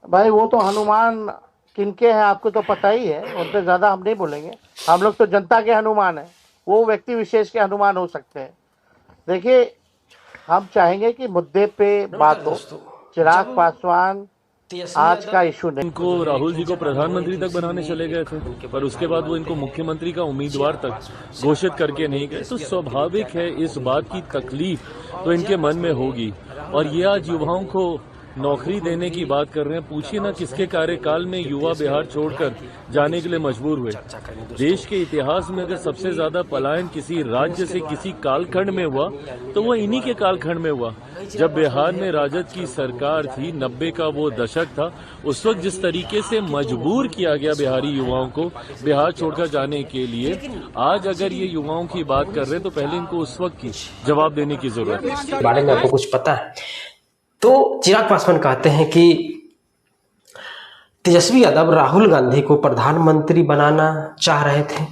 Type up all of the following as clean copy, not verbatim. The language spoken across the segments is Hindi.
भाई वो तो हनुमान किनके हैं आपको तो पता ही है, उन पे ज्यादा हम नहीं बोलेंगे। हम लोग तो जनता के हनुमान है, वो व्यक्ति विशेष के हनुमान हो सकते हैं। देखिए, हम चाहेंगे कि मुद्दे पे नमस्कार बात हो। दोस्तों। चिराग जब पासवान तेजस्वी आज का यादव इशू नहीं। इनको राहुल जी को प्रधानमंत्री तक बनाने चले गए थे, पर उसके बाद वो इनको मुख्यमंत्री का उम्मीदवार तक घोषित करके नहीं गए, तो स्वाभाविक है इस बात की तकलीफ तो इनके मन में होगी। और ये आज युवाओं को नौकरी देने की बात कर रहे हैं। पूछिए ना किसके कार्यकाल में युवा बिहार छोड़कर जाने के लिए मजबूर हुए। देश के इतिहास में अगर सबसे ज्यादा पलायन किसी राज्य से किसी कालखंड में हुआ तो वो इन्हीं के कालखंड में हुआ, जब बिहार में राजद की सरकार थी। 90 का वो दशक था। उस वक्त जिस तरीके से मजबूर किया गया बिहारी युवाओं को बिहार छोड़कर जाने के लिए, आज अगर ये युवाओं की बात कर रहे हैं तो पहले इनको उस वक्त की जवाब देने की जरूरत है। इसके बारे में आपको कुछ पता है? तो चिराग पासवान कहते हैं कि तेजस्वी यादव राहुल गांधी को प्रधानमंत्री बनाना चाह रहे थे,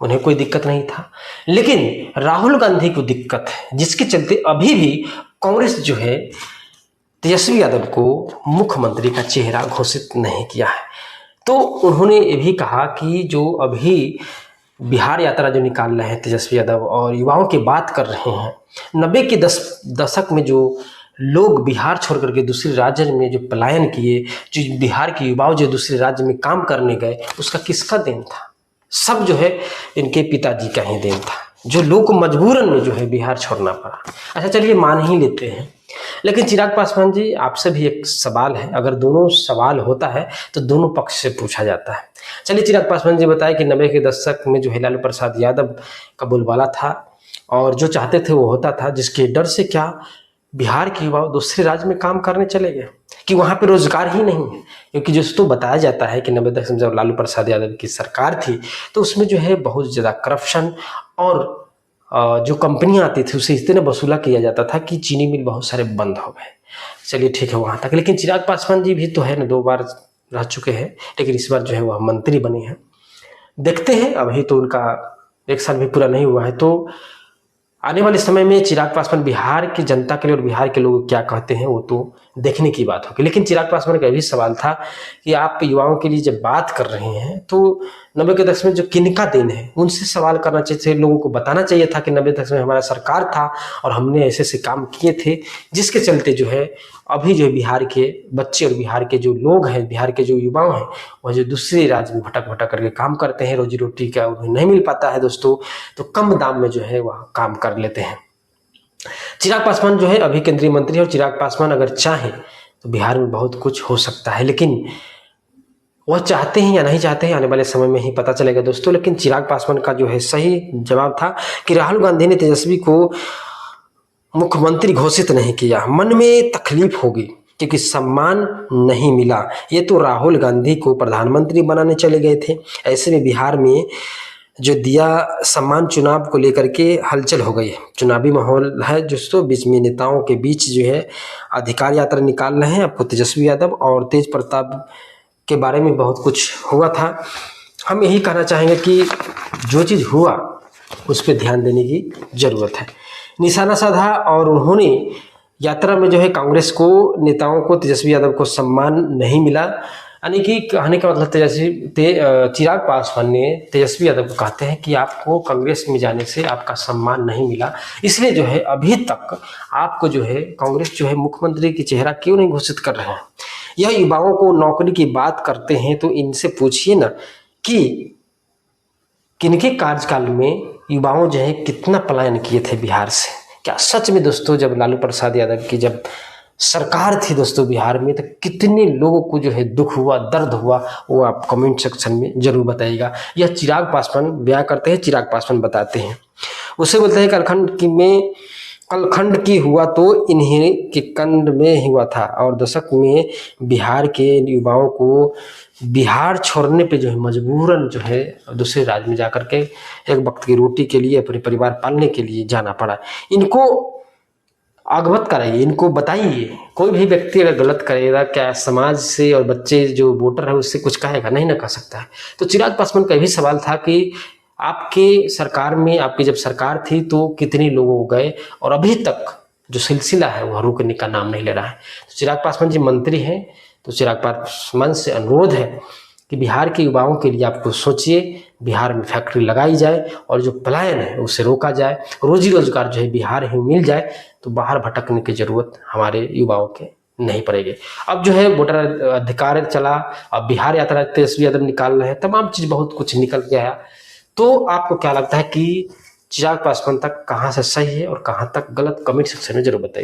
उन्हें कोई दिक्कत नहीं था, लेकिन राहुल गांधी को दिक्कत है, जिसके चलते अभी भी कांग्रेस जो है तेजस्वी यादव को मुख्यमंत्री का चेहरा घोषित नहीं किया है। तो उन्होंने ये भी कहा कि जो अभी बिहार यात्रा जो निकाल रहे हैं तेजस्वी यादव और युवाओं की बात कर रहे हैं, 90 के दशक में जो लोग बिहार छोड़ करके दूसरे राज्य में जो पलायन किए, जो बिहार के युवाओं जो दूसरे राज्य में काम करने गए, उसका किसका देन था? सब जो है इनके पिताजी का ही देन था, जो लोग को मजबूरन में जो है बिहार छोड़ना पड़ा। अच्छा चलिए मान ही लेते हैं, लेकिन चिराग पासवान जी आपसे भी एक सवाल है। अगर दोनों सवाल होता है तो दोनों पक्ष से पूछा जाता है। चलिए चिराग पासवान जी बताएं कि 90 के दशक में जो है लालू प्रसाद यादव का बोलबाला था और जो चाहते थे वो होता था, जिसके डर से क्या बिहार के युवा दूसरे राज्य में काम करने चले गए कि वहाँ पे रोजगार ही नहीं है। क्योंकि जो तो बताया जाता है कि 90 दशक में जब लालू प्रसाद यादव की सरकार थी तो उसमें जो है बहुत ज़्यादा करप्शन और जो कंपनियां आती थी उससे इतने वसूला किया जाता था कि चीनी मिल बहुत सारे बंद हो गए। चलिए ठीक है वहाँ तक, लेकिन चिराग पासवान जी भी तो है ना, 2 बार रह चुके हैं, लेकिन इस बार जो है वह मंत्री बने हैं। देखते हैं, अभी तो उनका 1 साल भी पूरा नहीं हुआ है, तो आने वाले समय में चिराग पासवान बिहार की जनता के लिए और बिहार के लोग क्या कहते हैं वो तो देखने की बात होगी। लेकिन चिराग पासवान का भी सवाल था कि आप युवाओं के लिए जब बात कर रहे हैं तो 90 के दशक में जो किनका देन है उनसे सवाल करना चाहिए, लोगों को बताना चाहिए था कि 90 दशक में हमारा सरकार था और हमने ऐसे ऐसे काम किए थे, जिसके चलते जो है अभी जो बिहार के बच्चे और बिहार के जो लोग हैं, बिहार के जो युवाओं हैं, वह जो दूसरे राज्य में भटक भटक करके काम करते हैं, रोजी रोटी का उन्हें नहीं मिल पाता है दोस्तों, तो कम दाम में जो है वह काम कर लेते हैं। चिराग पासवान जो है अभी केंद्रीय मंत्री है और चिराग पासवान अगर चाहें तो बिहार में बहुत कुछ हो सकता है, लेकिन वह चाहते हैं या नहीं चाहते हैं आने वाले समय में ही पता चलेगा दोस्तों। लेकिन चिराग पासवान का जो है सही जवाब था कि राहुल गांधी ने तेजस्वी को मुख्यमंत्री घोषित नहीं किया, मन में तकलीफ होगी क्योंकि सम्मान नहीं मिला। ये तो राहुल गांधी को प्रधानमंत्री बनाने चले गए थे, ऐसे में बिहार में जो दिया सम्मान चुनाव को लेकर के हलचल हो गई है। चुनावी माहौल है दोस्तों, बीच में नेताओं के बीच जो है अधिकार यात्रा निकाल रहे हैं। आपको तेजस्वी यादव और तेज प्रताप के बारे में बहुत कुछ हुआ था। हम यही कहना चाहेंगे कि जो चीज़ हुआ उस पर ध्यान देने की ज़रूरत है। निशाना साधा और उन्होंने यात्रा में जो है कांग्रेस को नेताओं को तेजस्वी यादव को सम्मान नहीं मिला, यानी कि कहने का मतलब चिराग पासवान ने तेजस्वी यादव को कहते हैं कि आपको कांग्रेस में जाने से आपका सम्मान नहीं मिला, इसलिए जो है अभी तक आपको जो है कांग्रेस जो है मुख्यमंत्री की चेहरा क्यों नहीं घोषित कर रहे हैं। यह युवाओं को नौकरी की बात करते हैं तो इनसे पूछिए ना कि किनके कार्यकाल में युवाओं जो है कितना पलायन किए थे बिहार से। क्या सच में दोस्तों जब लालू प्रसाद यादव की जब सरकार थी दोस्तों बिहार में, तो कितने लोगों को जो है दुख हुआ, दर्द हुआ, वो आप कमेंट सेक्शन में जरूर बताइएगा। यह चिराग पासवान बयां करते हैं, चिराग पासवान बताते हैं। उसे बोलते हैं कलखंड की हुआ तो इन्हीं के कंड में हुआ था, और दशक में बिहार के युवाओं को बिहार छोड़ने पे जो है मजबूरन जो है दूसरे राज्य में जाकर के एक वक्त की रोटी के लिए अपने परिवार पालने के लिए जाना पड़ा। इनको अवगत कराइए, इनको बताइए। कोई भी व्यक्ति अगर गलत करेगा क्या समाज से और बच्चे जो वोटर है उससे कुछ कहेगा? नहीं ना कह सकता है। तो चिराग पासवान का भी सवाल था कि आपके सरकार में, आपकी जब सरकार थी तो कितने लोग गए और अभी तक जो सिलसिला है वह रुकने का नाम नहीं ले रहा है। तो चिराग पासवान जी मंत्री हैं, तो चिराग पासवान से अनुरोध है कि बिहार के युवाओं के लिए आप कुछ सोचिए, बिहार में फैक्ट्री लगाई जाए और जो पलायन है उसे रोका जाए, रोजी रोजगार जो है बिहार में मिल जाए, तो बाहर भटकने की जरूरत हमारे युवाओं के नहीं पड़ेगी। अब जो है वोटर अधिकार चला, अब बिहार यात्रा तेजस्वी यादव निकाल रहे हैं, तमाम चीज बहुत कुछ निकल गया है। तो आपको क्या लगता है कि चिराग पासवान तक कहाँ से सही है और कहाँ तक गलत, कमेंट सेक्शन में जरूर बताइए।